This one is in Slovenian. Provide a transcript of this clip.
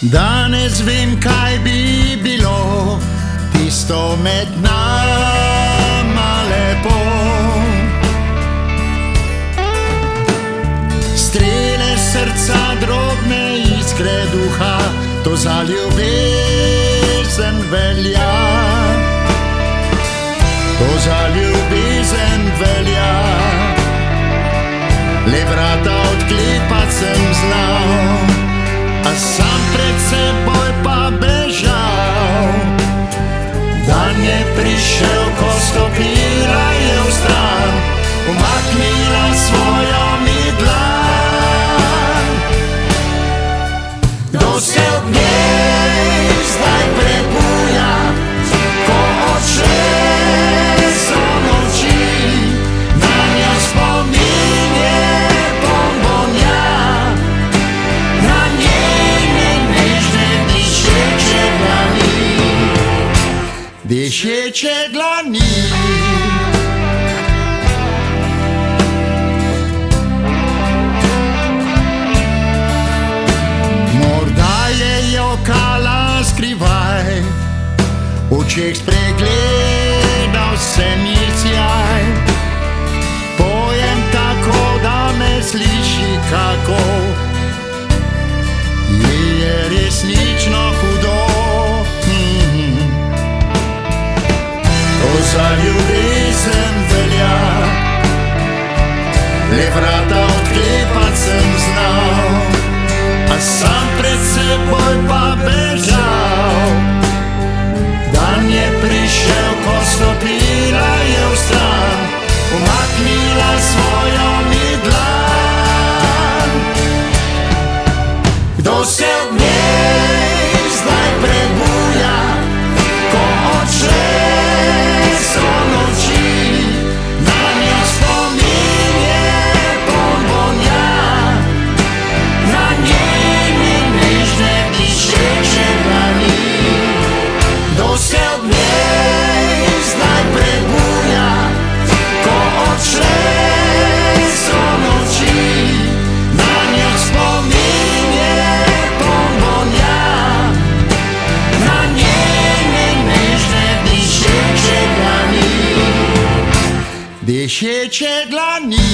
Danes vem, kaj bi bilo tisto med nama lepo. Strele srca, drobne iskre duha, to za ljubezen velja. To za ljubezen velja. Le vrata odklepat sem znal, a sam pred seboj pa bežal. Dan je prišel, ko stopila je vstran, umaknila svojo mi dlan. Kdo se ob njej zdaj prebuja, ko odšle so noči, na njo spomin je bombonja, na njene nežne dišeče dlani, dišeče dlani. Jokala skrivaj, v očeh spregledal sem ji sjaj. Pojem tako, da me sliši, kako ji je resnično hudo. To za ljubezen velja, le vrata odklepat sem znal, a sam pred seboj pa bežal. Dan je prišel, ko stopila je vstran, umaknila svojo mi dlan. Kdo se ob njej zdaj prebuja, ko odšle so noči, na njo spomin je bombonja, na njene nežne dišeče dlani. Kdo se ob njej zdaj prebuja, ko odšle so noči, na njo spomin je bombonja, na njene nežne dišeče dlani, dišeče dlani.